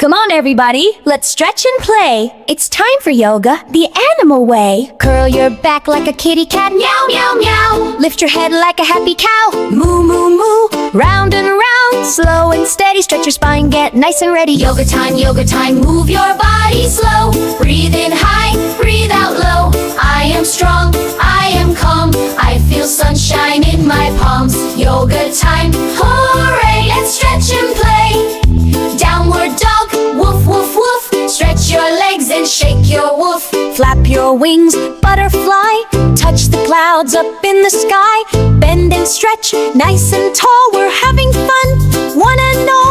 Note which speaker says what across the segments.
Speaker 1: Come on, everybody, let's stretch and play. It's time for yoga, the animal way. Curl your back like a kitty cat, meow, meow, meow. Lift your head like a happy cow, moo, moo, moo. Round and round, slow and steady. Stretch your spine, get nice and ready. Yoga time, move your body slow. Breathe in high, breathe out low. I am strong, I am calm. I feel sunshine in my palms. Yoga time, hooray, let's stretch and play. Downward dog, woof, woof, woof. Stretch your legs and shake your woof. Flap your wings, butterfly. Touch the clouds up in the sky. Bend and stretch, nice and tall. We're having fun, one and all.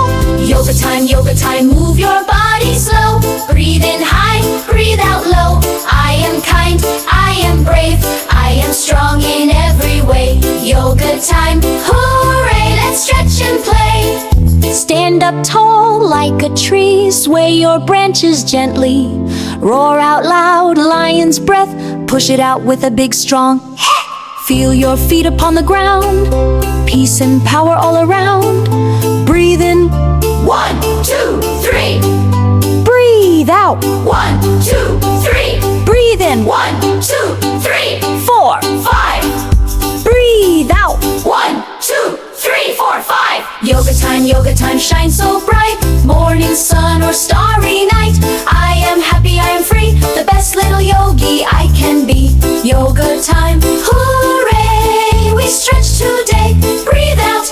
Speaker 1: Yoga time, move your body slow. Breathe in high, breathe out low. I am kind, I am brave. I am strong in every way. Yoga time, hooray, let's stretch and play. Stand up tall like a tree, sway your branches gently. Roar out loud, lion's breath, push it out with a big strong feel your feet upon the ground, peace and power all around. Breathe in, 1, 2, 3. Breathe out, 1, 2, 3. Breathe in, 1, 2, 3, 4, 5. Breathe out, 1, 2, 3, 4, 5. Yoga time, shine so bright. Morning sun or starry night. I am happy, I am free. The best little yogi I can be. Yoga time, hooray! We stretch today. Breathe out,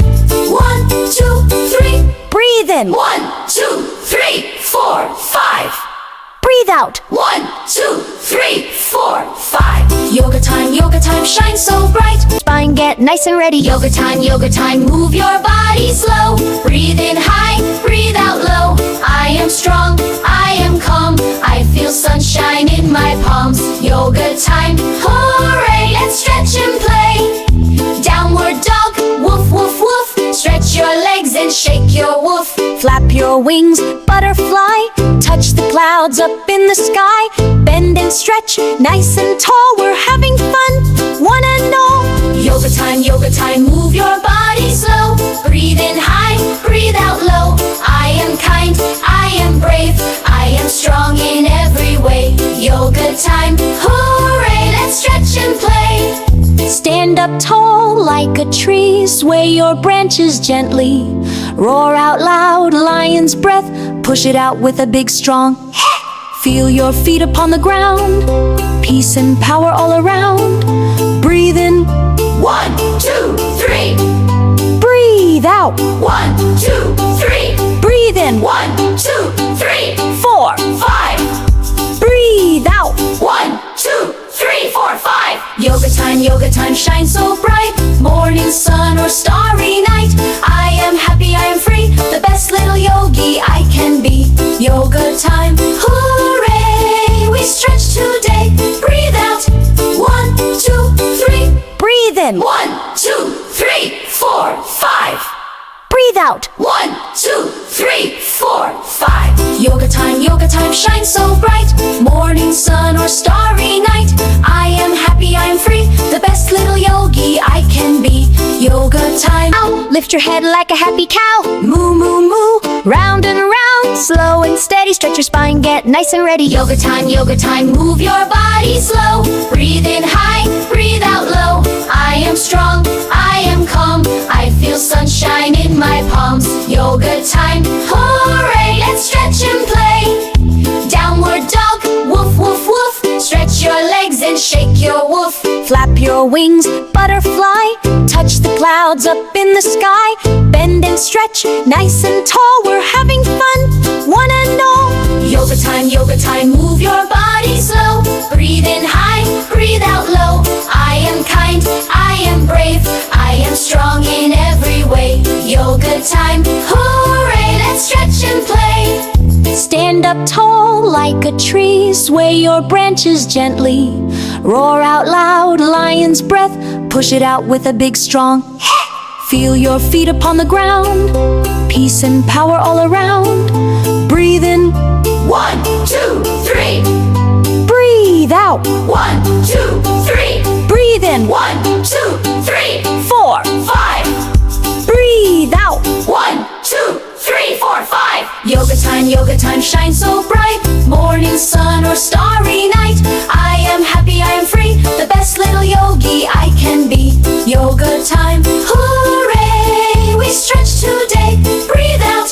Speaker 1: 1, 2, 3. Breathe in, 1, 2, 3, 4, 5. Breathe out, 1, 2, 3, 4, 5. Yoga time, shine so bright. Spine get nice and ready. Yoga time, move your body slow. Breathe in high, breathe out low. I am strong, I am calm. I feel sunshine in my palms. Yoga time, hooray, let's stretch and play. Downward dog, woof, woof, woof. Stretch your legs and shake your woof. Flap your wings, butterfly. Touch the clouds up in the sky. Bend and stretch, nice and tall. We're having fun, one and all. Yoga time, move your body slow. Breathe in high, breathe out low. I am kind, I am brave. I am strong in every way. Yoga time, hooray, let's stretch and play. Stand up tall like a tree, sway your branches gently. Roar out loud, lion's breath, push it out with a big strong feel your feet upon the ground, peace and power all around. Breathe in, 1, 2, 3. Breathe out, 1, 2, 3. Breathe in, 1, 2, 3, 4, 5. Breathe out, 1, 2, 3, 4, 5. Yoga time, shine so bright. Morning sun or starry night. I am happy, I am free. The best little yogi I can be. Yoga time, hooray! We stretch today. Breathe out, 1, 2, 3. Breathe in, 1, 2, 3, 4, 5. Breathe out, 1, 2, 3, 4, 5. Yoga time, shine so bright. Morning sun or starry night. I am happy, I am free. The best little yogi I can be. Yoga time, lift your head like a happy cow, moo, moo, moo. Round and round, slow and steady. Stretch your spine, get nice and ready. Yoga time, move your body slow. Breathe in high, breathe out low. I am strong, I am calm. I feel sunshine in my palms. Yoga time, hooray, let's stretch and play. Downward dog, woof, woof, woof. Stretch your legs and shake your woof. Flap your wings, butterfly. Touch the clouds up in the sky. Bend and stretch, nice and tall. We're having fun, one and all. Yoga time, move your body slow. Breathe in high, breathe out low. I am kind, I am brave. I am strong in every way. Yoga time, hooray, let's stretch and play. Stand up tall like a tree, sway your branches gently. Roar out loud, lion's breath, push it out with a big strong feel your feet upon the ground, peace and power all around. Breathe in, 1, 2, 3. Breathe out, 1, 2, 3. Breathe in, 1, 2, 3, 4, 5. Breathe out, 1, 2, 3, 4, 5. yoga time, shine so bright. Morning sun or starry night. I am happy, I am free, the best little yogi I can be. Yoga time, hooray! We stretch today. Breathe out.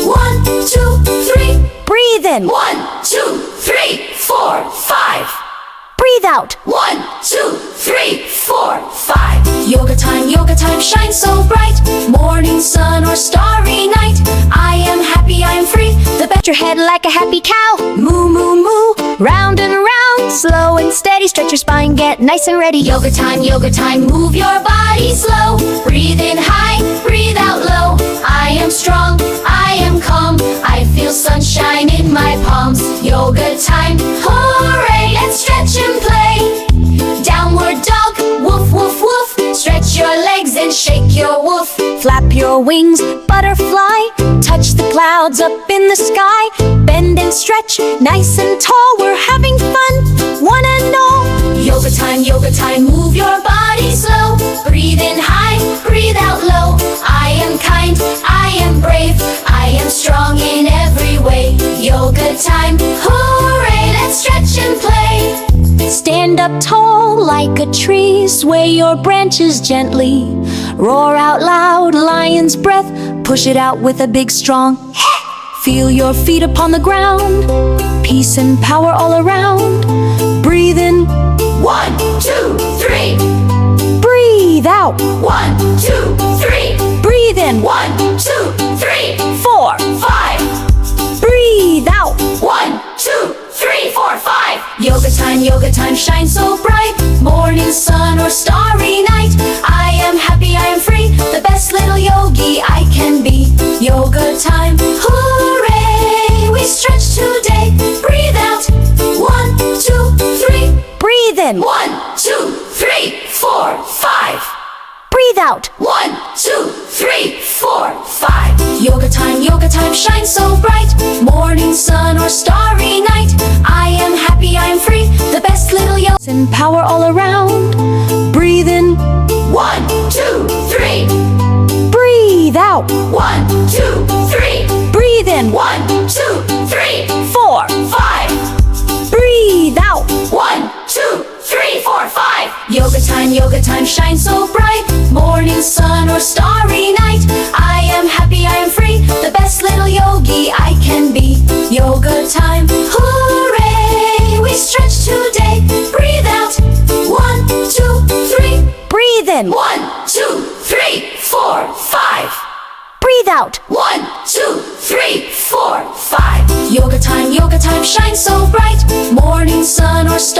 Speaker 1: 1, 2, 3.
Speaker 2: Breathe in.
Speaker 1: 1, 2, 3, 4, 5.
Speaker 2: Breathe out.
Speaker 1: 1, 2, 3, 4, 5. Yoga time, shine so bright. Morning sun or starry night. I am happy, I am free, the best.
Speaker 2: Your head like a happy cow. Moo, moo, moo. Round and round. Slow and steady. Stretch your spine. Get nice and ready.
Speaker 1: Yoga time, move your body slow. Breathe in high, breathe out low. I am strong, I am calm. I feel sunshine in my palms. Yoga time, hooray! Let's stretch and play. Downward dog, woof, woof, woof. Stretch your legs and shake your woof.
Speaker 2: Flap your wings, butterfly. Touch the clouds up in the sky. Bend and stretch, nice and tall. We're having fun, one and all.
Speaker 1: Yoga time, move your body slow. Breathe in high, breathe out low. I am kind, I am brave, I am strong in every way. Yoga time, hooray! Let's stretch and play.
Speaker 2: Stand up tall like a tree. Sway your branches gently. Roar out loud, lion's breath. Push it out with a big strong feel your feet upon the ground. Peace and power all around. Breathe in.
Speaker 1: 1, 2, 3.
Speaker 2: Breathe out.
Speaker 1: 1, 2, 3.
Speaker 2: Breathe in.
Speaker 1: 1, 2, 3.
Speaker 2: 4.
Speaker 1: 5.
Speaker 2: Breathe out.
Speaker 1: 1, 2, 3, 4, 5. Yoga time, shine so bright. Morning sun or starry night. I am happy, I am free, the best little yogi I can be. Yoga time, hooray! We stretch today. Breathe out. 1, 2, 3.
Speaker 2: Breathe in.
Speaker 1: 1, 2, 3, 4, 5.
Speaker 2: Breathe out.
Speaker 1: 1, 2, 3, 4, 5. 4, 5. Yoga time, shine so bright. Morning sun or starry night. I am happy, I am free, the best little yogi I can be. Yoga time, hooray! We stretch today. Breathe out. 1, 2, 3, 4, 5. Breathe out. 1, 2, 3, 4, 5. Yoga time, shine so bright. Morning sun or starry night. I am happy, I am free, the best little yogi.
Speaker 2: And power all around. Breathe in.
Speaker 1: 1, 2, 3.
Speaker 2: Breathe out.
Speaker 1: 1, 2, 3.
Speaker 2: Breathe in.
Speaker 1: 1, 2, 3.
Speaker 2: 4.
Speaker 1: 5.
Speaker 2: Breathe out.
Speaker 1: 1, 2, 3, 4, 5. Yoga time, shine so bright. Morning sun or starry night. I am happy, I am free, the best little yogi I can be. Yoga time, hooray! We stretch today. Breathe out. 1, 2, 3.
Speaker 2: Breathe in.
Speaker 1: 1, 2, 3, 4, 5.
Speaker 2: Breathe out.
Speaker 1: 1, 2, 3, 4, 5. Yoga time, shine so bright. Morning sun or starry